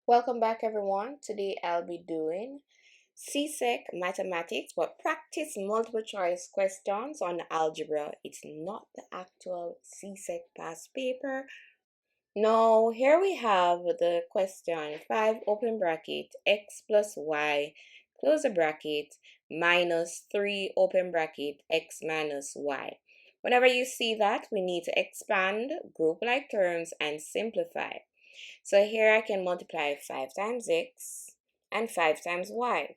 Welcome back, everyone. Today I'll be doing Csec mathematics, but practice multiple choice questions on algebra. It's not the actual Csec past paper. Now, here we have the question 5 open bracket x plus y close the bracket minus 3 open bracket x minus y. Whenever you see that, we need to expand, group like terms, and simplify. So here I can multiply 5 times x and 5 times y.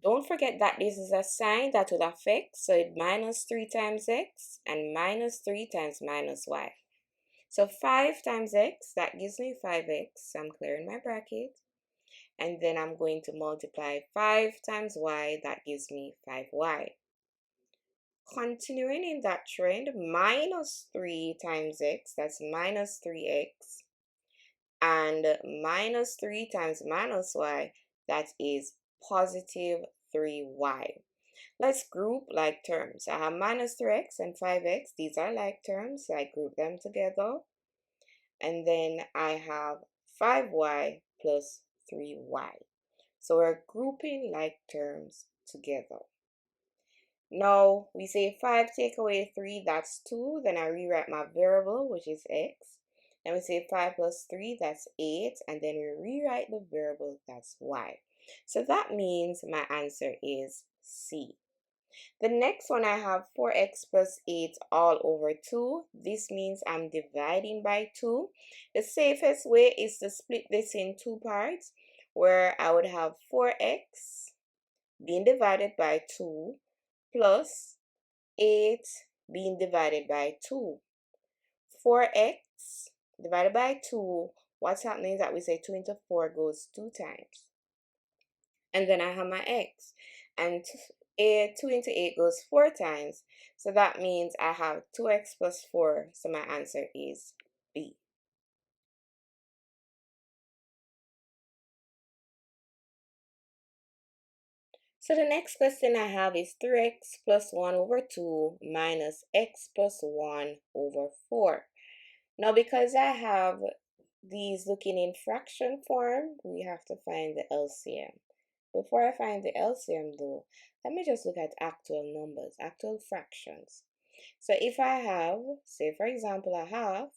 Don't forget that this is a sign that will affect, so it minus 3 times x and minus 3 times minus y. So 5 times x, that gives me 5x. I'm clearing my bracket. And then I'm going to multiply 5 times y, that gives me 5y. Continuing in that trend, minus 3 times x, that's minus 3x. And minus 3 times minus y, that is positive 3y. Let's group like terms. I have minus 3x and 5x. These are like terms, so I group them together. And then I have 5y plus 3y. So we're grouping like terms together. Now we say 5 take away 3, that's 2. Then I rewrite my variable, which is x. And we say 5 plus 3, that's 8. And then we rewrite the variable, that's y. So that means my answer is C. The next one, I have 4x plus 8 all over 2. This means I'm dividing by 2. The safest way is to split this in two parts, where I would have 4x being divided by 2 plus 8 being divided by 2. 4x divided by 2, what's happening is that we say 2 into 4 goes 2 times. And then I have my x. And 2 into 8 goes 4 times. So that means I have 2x plus 4. So my answer is B. So the next question I have is 3x plus 1 over 2 minus x plus 1 over 4. Now, because I have these looking in fraction form, we have to find the LCM. Before I find the LCM though, let me just look at actual numbers, actual fractions. So if I have, say for example, a half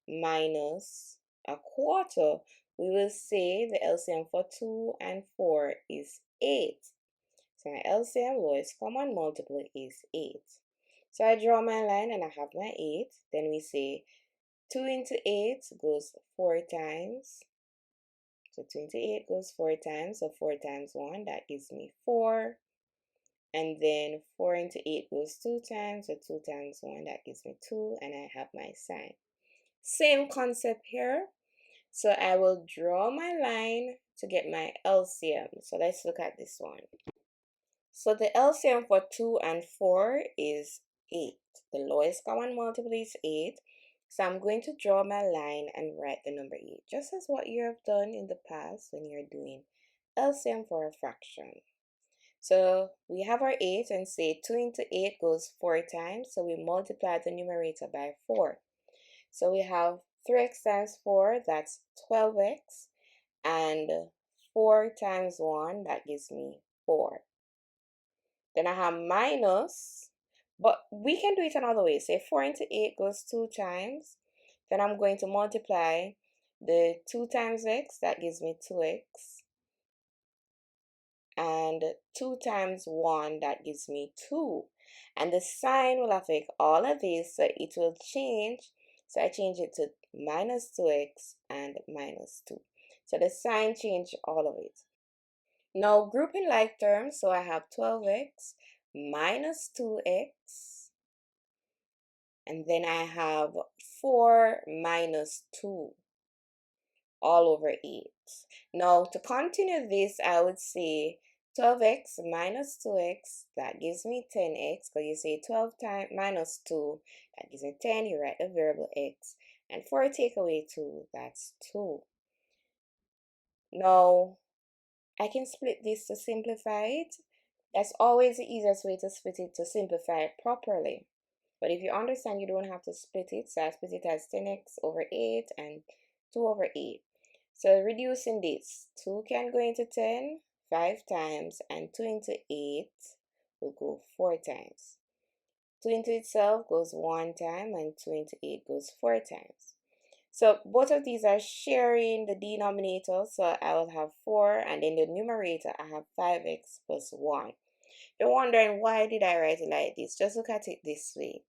minus a quarter, we will say the LCM for 2 and 4 is 8. So my LCM, lowest common multiple, is 8. So I draw my line and I have my 8. Then we say 2 into 8 goes 4 times. So 2 into 8 goes 4 times. So 4 times 1, that gives me 4. And then 4 into 8 goes 2 times. So 2 times 1, that gives me 2. And I have my sign. Same concept here. So I will draw my line to get my LCM. So let's look at this one. So the LCM for 2 and 4 is 8. The lowest common multiple is 8. So I'm going to draw my line and write the number 8, just as what you have done in the past when you're doing LCM for a fraction. So we have our 8 and say 2 into 8 goes 4 times. So we multiply the numerator by 4. So we have 3x times 4, that's 12x. And 4 times 1, that gives me 4. Then I have minus, but we can do it another way. Say 4 into 8 goes 2 times. Then I'm going to multiply the 2 times x, that gives me 2x. And 2 times 1, that gives me 2. And the sign will affect all of this, so it will change. So I change it to minus 2x and minus 2. So the sign changed all of it. Now grouping like terms, so I have 12x minus 2x, and then I have 4 minus 2 all over 8. Now to continue this, I would say 12x minus 2x, that gives me 10x, because you say 12 times minus 2, that gives me 10, you write the variable x, and 4 take away 2, that's 2. Now I can split this to simplify it. That's always the easiest way to split it, to simplify it properly. But if you understand, you don't have to split it. So I split it as 10x over 8 and 2 over 8. So reducing this, 2 can go into 10 5 times, and 2 into 8 will go 4 times. 2 into itself goes 1 time, and 2 into 8 goes 4 times. So both of these are sharing the denominator, so I will have 4, and in the numerator I have 5x plus 1. You're wondering, why did I write it like this? Just look at it this way.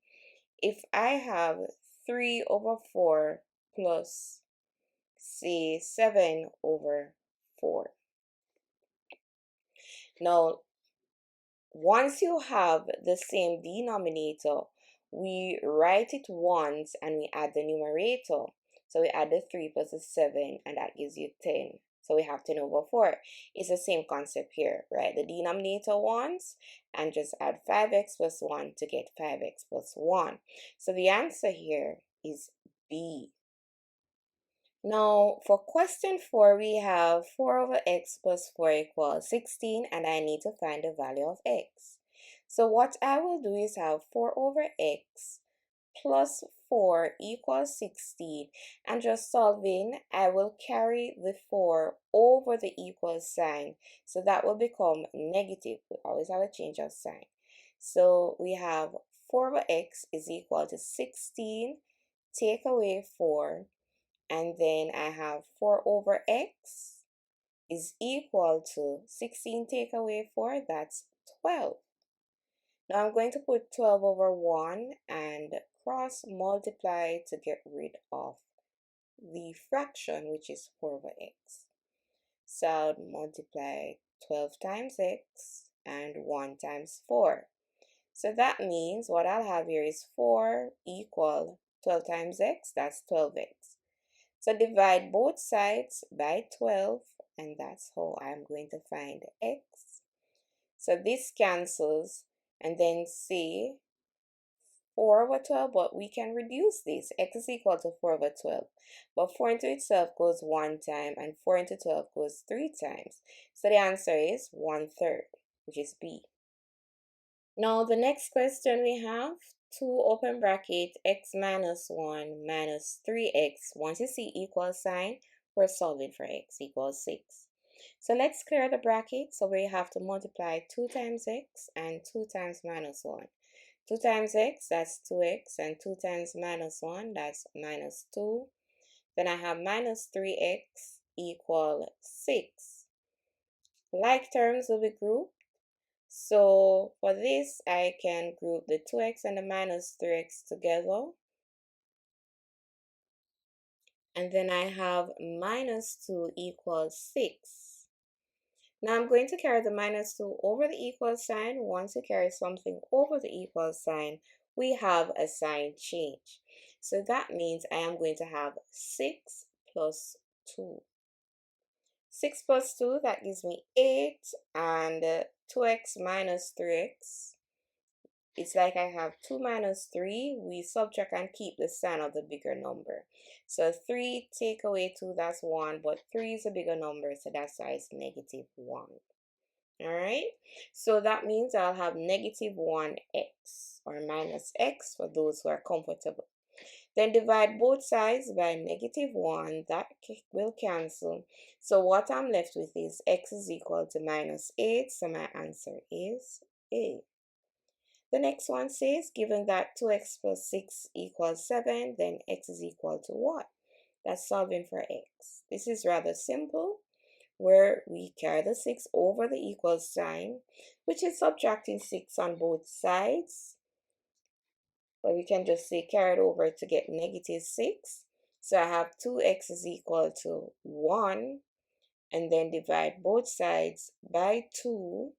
If I have 3 over 4 plus, say, 7 over 4. Now, once you have the same denominator, we write it once and we add the numerator. So we add the 3 plus the 7, and that gives you 10. So we have 10 over 4. It's the same concept here, right? The denominator once and just add 5x plus 1 to get 5x plus 1. So the answer here is B. Now, for question 4, we have 4 over x plus 4 equals 16, and I need to find the value of x. So what I will do is have 4 over x plus 4 equals 16, and just solving, I will carry the 4 over the equal sign, so that will become negative. We always have a change of sign. So we have 4 over x is equal to 16, take away 4, and then I have 4 over x is equal to 16 take away 4, that's 12. Now I'm going to put 12 over 1 and cross multiply to get rid of the fraction, which is 4 over x. So I'll multiply 12 times x and 1 times 4. So that means what I'll have here is 4 equal 12 times x, that's 12x. So divide both sides by 12, and that's how I'm going to find x. So this cancels, and then say 4 over 12, but we can reduce this. X is equal to 4 over 12. But 4 into itself goes 1 time, and 4 into 12 goes 3 times. So the answer is 1/3, which is B. Now the next question we have, 2 open bracket x minus 1 minus 3x. Once you see equal sign, we're solving for x equals 6. So let's clear the bracket. So we have to multiply 2 times x and 2 times minus 1. 2 times x, that's 2x, and 2 times minus 1, that's minus 2. Then I have minus 3x equal 6. Like terms will be grouped. So for this, I can group the 2x and the minus 3x together. And then I have minus 2 equals 6. Now I'm going to carry the minus 2 over the equal sign. Once you carry something over the equal sign, we have a sign change. So that means I am going to have 6 plus 2. 6 plus 2, that gives me 8, and 2x minus 3x. It's like I have 2 minus 3. We subtract and keep the sign of the bigger number. So 3 take away 2, that's 1, but 3 is a bigger number, so that's why it's negative 1. Alright, so that means I'll have negative 1x, or minus x for those who are comfortable. Then divide both sides by negative 1, that will cancel. So what I'm left with is x is equal to minus 8, so my answer is A. The next one says, given that 2x plus 6 equals 7, then x is equal to what? That's solving for x. This is rather simple, where we carry the 6 over the equal sign, which is subtracting 6 on both sides. But we can just say carry it over to get negative 6. So I have 2x is equal to 1, and then divide both sides by 2.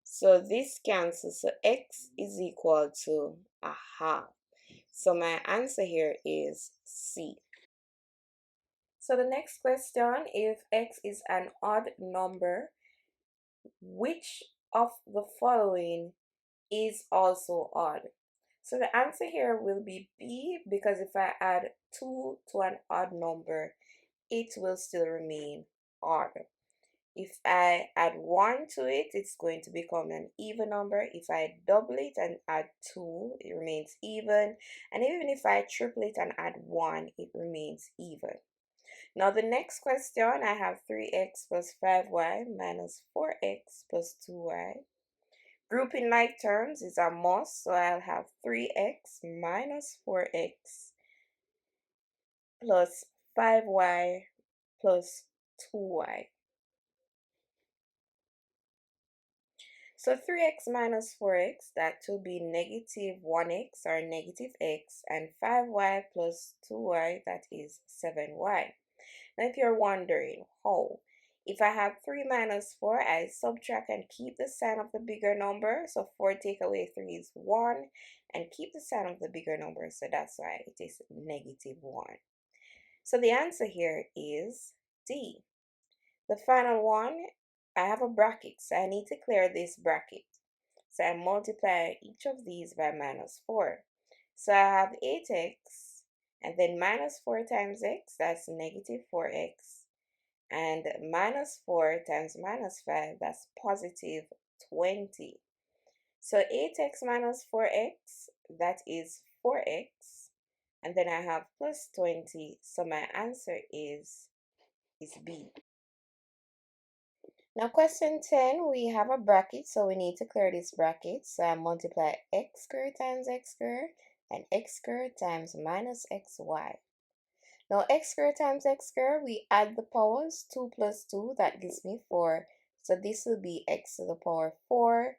So this cancels, so x is equal to a half. So my answer here is C. So the next question, if x is an odd number, which of the following is also odd? So the answer here will be B, because if I add 2 to an odd number, it will still remain odd. If I add 1 to it, it's going to become an even number. If I double it and add 2, it remains even. And even if I triple it and add 1, it remains even. Now the next question, I have 3x plus 5y minus 4x plus 2y. Grouping like terms is a must, so I'll have 3x minus 4x plus 5y plus 2y. So 3x minus 4x, that will be negative 1x or negative x, and 5y plus 2y, that is 7y. Now if you're wondering how, if I have 3 minus 4, I subtract and keep the sign of the bigger number. So 4 take away 3 is 1, and keep the sign of the bigger number. So that's why it is negative 1. So the answer here is D. The final one, I have a bracket, so I need to clear this bracket. So I multiply each of these by minus 4. So I have 8x, and then minus 4 times x, that's negative 4x. And minus 4 times minus 5, that's positive 20. So 8x minus 4x, that is 4x. And then I have plus 20, so my answer is B. Now question 10, we have a bracket, so we need to clear this bracket. So I multiply x squared times x squared and x squared times minus xy. Now x squared times x squared, we add the powers, 2 plus 2, that gives me 4. So this will be x to the power 4.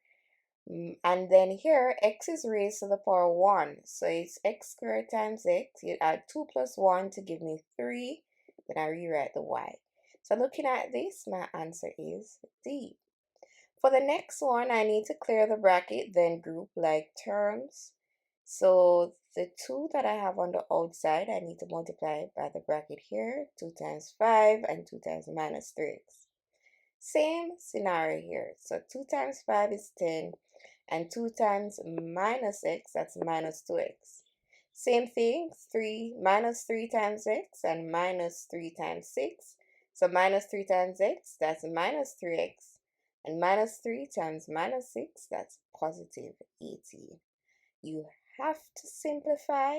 And then here, x is raised to the power 1. So it's x squared times x. You add 2 plus 1 to give me 3. Then I rewrite the y. So looking at this, my answer is D. For the next one, I need to clear the bracket, then group like terms. So the 2 that I have on the outside, I need to multiply by the bracket here, 2 times 5 and 2 times minus 3x. Same scenario here. So 2 times 5 is 10, and 2 times minus x, that's minus 2x. Same thing, 3 minus 3 times x and minus 3 times 6. So minus 3 times x, that's minus 3x. And minus 3 times minus 6, that's positive 80. You have to simplify.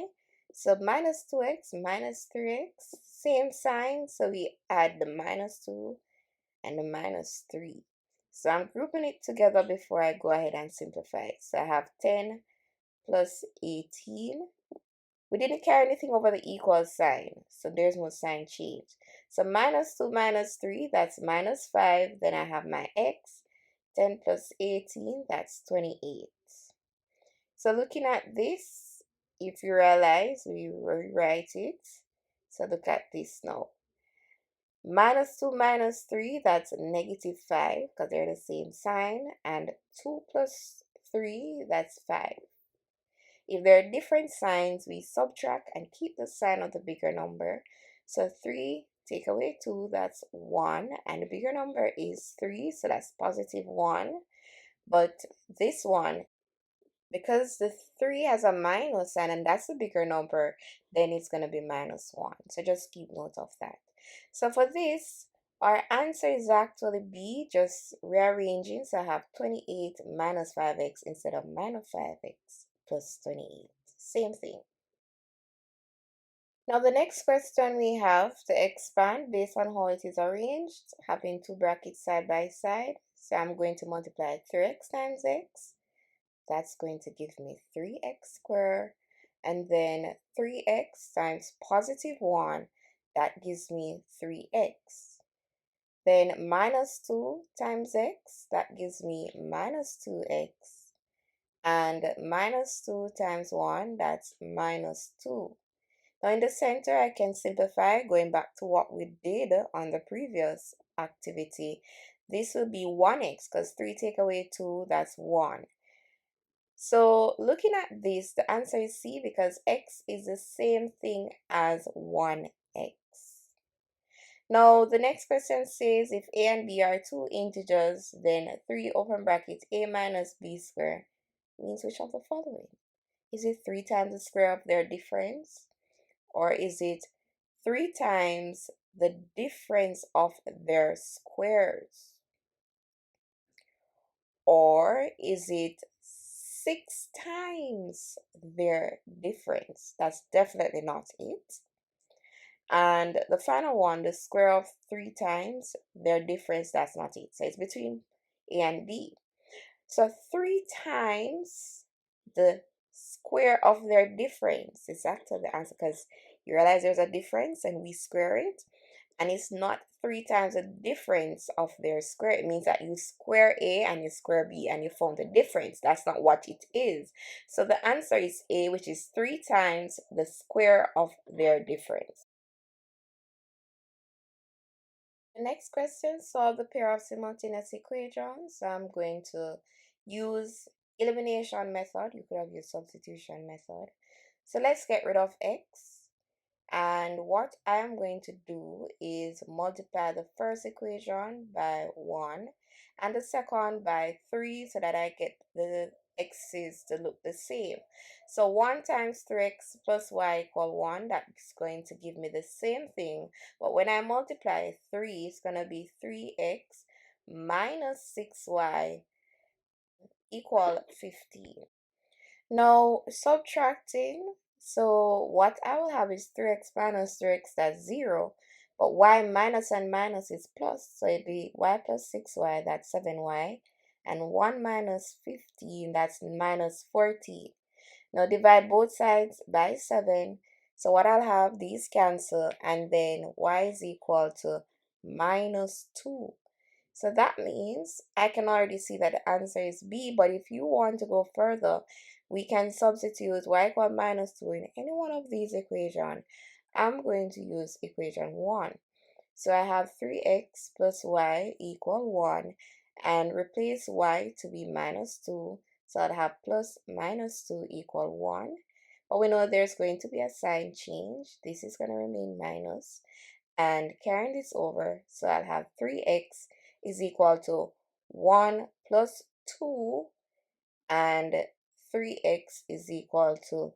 So minus 2x minus 3x, same sign. So we add the minus 2 and the minus 3. So I'm grouping it together before I go ahead and simplify it. So I have 10 plus 18. We didn't carry anything over the equal sign, so there's no sign change. So minus 2 minus 3, that's minus 5. Then I have my x. 10 plus 18, that's 28. So looking at this, if you realize, we rewrite it. So look at this now. Minus 2 minus 3, that's negative 5 because they're the same sign. And 2 plus 3, that's 5. If there are different signs, we subtract and keep the sign of the bigger number. So 3 take away 2, that's 1. And the bigger number is 3, so that's positive 1. But this one, because the 3 has a minus sign and that's the bigger number, then it's going to be minus 1. So just keep note of that. So for this, our answer is actually B, just rearranging. So I have 28 minus 5x instead of minus 5x plus 28. Same thing. Now the next question we have to expand based on how it is arranged, having two brackets side by side. So I'm going to multiply 3x times x. That's going to give me 3x squared. And then 3x times positive 1, that gives me 3x. Then minus 2 times x, that gives me minus 2x. And minus 2 times 1, that's minus 2. Now in the center, I can simplify going back to what we did on the previous activity. This will be 1x because 3 take away 2, that's 1. So looking at this, the answer is C because x is the same thing as 1x. Now the next question says if a and b are two integers, then 3 open bracket a minus b squared means which of the following? Is it 3 times the square of their difference? Or is it 3 times the difference of their squares? Or is it 6 times their difference? That's definitely not it. And the final one, the square of 3 times their difference, that's not it. So it's between A and B. So 3 times the square of their difference is actually the answer, because you realize there's a difference and we square it. And it's not 3 times the difference of their square. It means that you square A and you square B and you found the difference. That's not what it is. So the answer is A, which is 3 times the square of their difference. The next question, solve the pair of simultaneous equations. So I'm going to use elimination method. You could have used substitution method. So let's get rid of x. And what I am going to do is multiply the first equation by 1 and the second by 3 so that I get the x's to look the same. So 1 times 3x plus y equal 1, that's going to give me the same thing. But when I multiply 3, it's going to be 3x minus 6y equal 15. Now, subtracting, so what I will have is 3x minus 3x, that's 0. But y minus and minus is plus, so it'd be y plus 6y, that's 7y. And 1 minus 15, that's minus 14. Now divide both sides by 7. So what I'll have, these cancel, and then y is equal to minus 2. So that means I can already see that the answer is B, but if you want to go further, we can substitute y equal minus 2 in any one of these equations. I'm going to use equation 1. So I have 3x plus y equal 1, and replace y to be minus 2. So I'd have plus minus 2 equal 1. But we know there's going to be a sign change. This is going to remain minus. And carrying this over, so I'll have 3x is equal to 1 plus 2, and 3x is equal to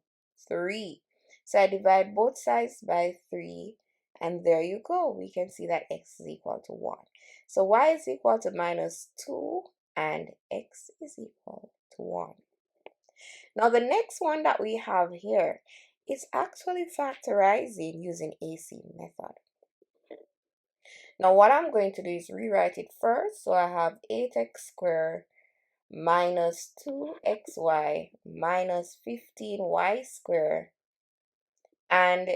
3. So I divide both sides by 3, and there you go. We can see that x is equal to 1. So y is equal to minus 2, and x is equal to 1. Now the next one that we have here is actually factorizing using AC method. Now what I'm going to do is rewrite it first. So I have 8x squared minus 2xy minus 15y squared. And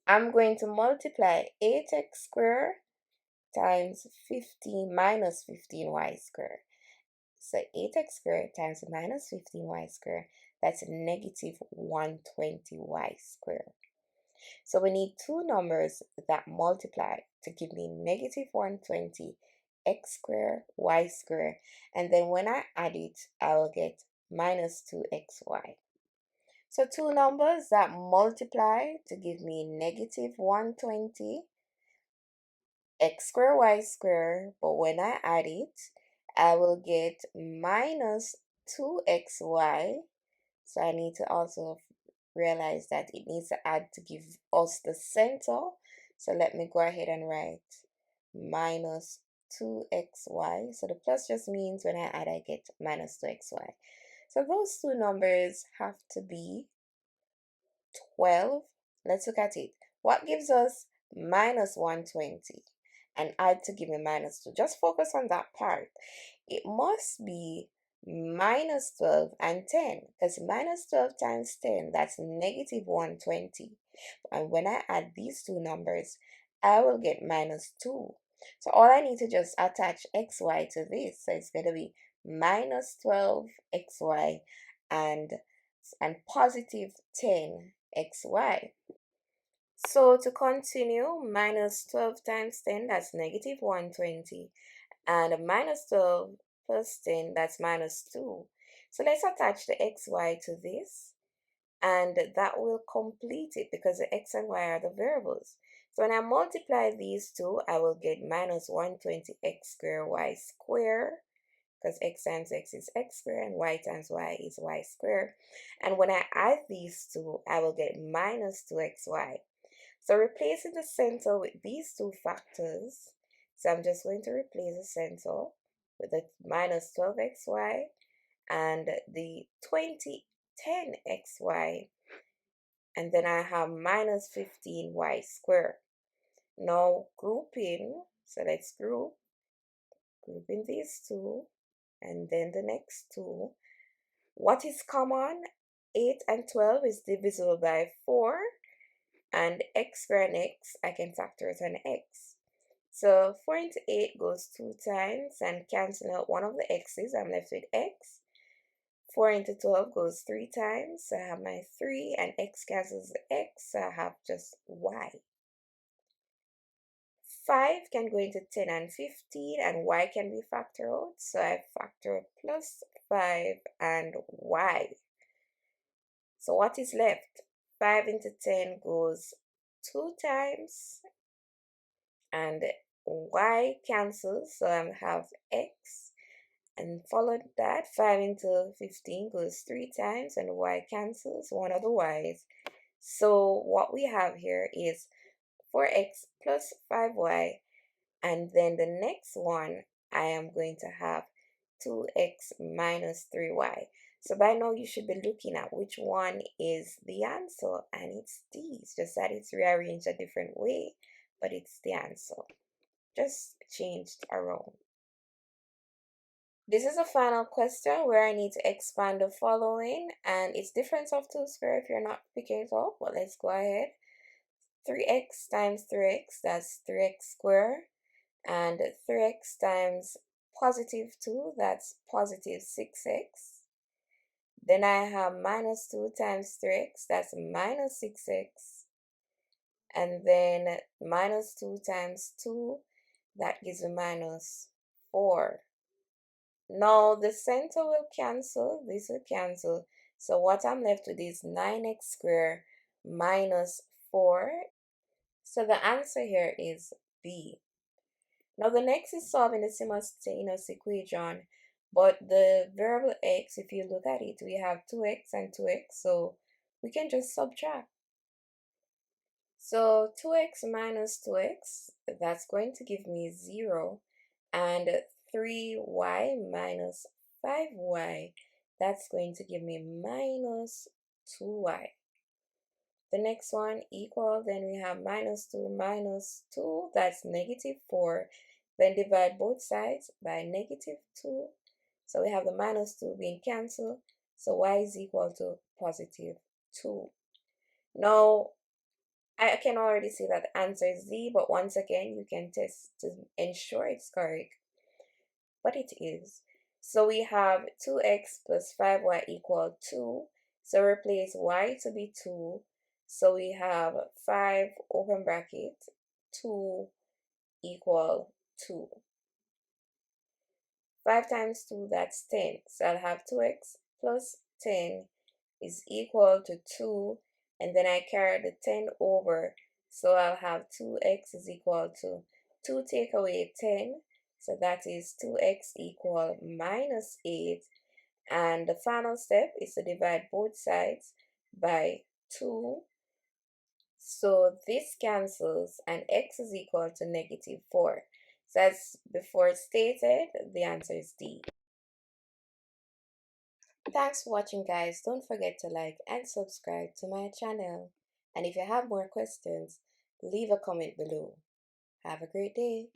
I'm going to multiply 8x squared times 15 minus 15y squared. So 8x squared times minus 15y squared, that's negative 120y squared. So we need two numbers that multiply to give me negative 120 x squared, y squared, and then when I add it, I will get minus 2xy. So two numbers that multiply to give me negative 120 x squared, y squared, but when I add it, I will get minus 2xy. So I need to also realize that it needs to add to give us the center. So let me go ahead and write minus 2xy. So the plus just means when I add, I get minus 2xy. So those two numbers have to be 12. Let's look at it. What gives us minus 120 and add to give me minus 2? Just focus on that part. It must be minus 12 and 10, because minus 12 times 10, that's negative 120. And when I add these two numbers, I will get minus 2. So all I need to just attach xy to this. So it's going to be minus 12 xy and positive 10 xy. So to continue, minus 12 times 10, that's negative 120. And minus 12 plus 10, that's minus 2. So let's attach the xy to this, and that will complete it because the x and y are the variables. So when I multiply these two, I will get minus 120 x squared y squared, because x times x is x squared and y times y is y squared. And when I add these two, I will get minus 2xy. So replacing the center with these two factors, so I'm just going to replace the center with the minus 12xy and the 10xy, and then I have minus 15y squared. Now grouping, so let's grouping these two and then the next two. What is common? 8 and 12 is divisible by 4, and x squared and x, I can factor it on x. So 4 into 8 goes 2 times, and canceling out one of the x's, I'm left with x. 4 into 12 goes 3 times, so I have my 3, and x cancels the x, so I have just y. 5 can go into 10 and 15, and y can be factored out, so I factor plus 5 and y. So what is left? 5 into 10 goes 2 times, and y cancels, so I have x, and followed that 5 into 15 goes 3 times, and y cancels one of the y's. So what we have here is 4x plus 5y, and then the next one I am going to have 2x minus 3y. So by now you should be looking at which one is the answer, and it's D. It's just that it's rearranged a different way, but it's the answer, just changed around. This is a final question where I need to expand the following, and it's difference of 2 squared if you're not picking it up, but let's go ahead. 3x times 3x, that's 3x squared, and 3x times positive 2, that's positive 6x. Then I have minus 2 times 3x, that's minus 6x. And then minus 2 times 2, that gives me minus 4. Now the center will cancel, this will cancel. So what I'm left with is 9x squared minus 4. So the answer here is B. Now the next is solving the simultaneous equation, but the variable x, if you look at it, we have 2x and 2x, so we can just subtract. So 2x minus 2x, that's going to give me 0, and 3y minus 5y, that's going to give me minus 2y. The next one equal, then we have minus 2, that's negative 4. Then divide both sides by negative 2. So we have the minus 2 being cancelled. So y is equal to positive 2. Now, I can already see that the answer is D, but once again, you can test to ensure it's correct. But it is. So we have 2x plus 5y equal 2. So replace y to be 2. So we have 5 open bracket 2 equal 2. 5 times 2, that's 10. So I'll have 2x plus 10 is equal to 2. And then I carry the 10 over. So I'll have 2x is equal to 2 take away 10. So that is 2x equal minus 8. And the final step is to divide both sides by 2. So this cancels, and x is equal to negative 4. So as before stated, the answer is D. Thanks for watching, guys. Don't forget to like and subscribe to my channel. And if you have more questions, leave a comment below. Have a great day.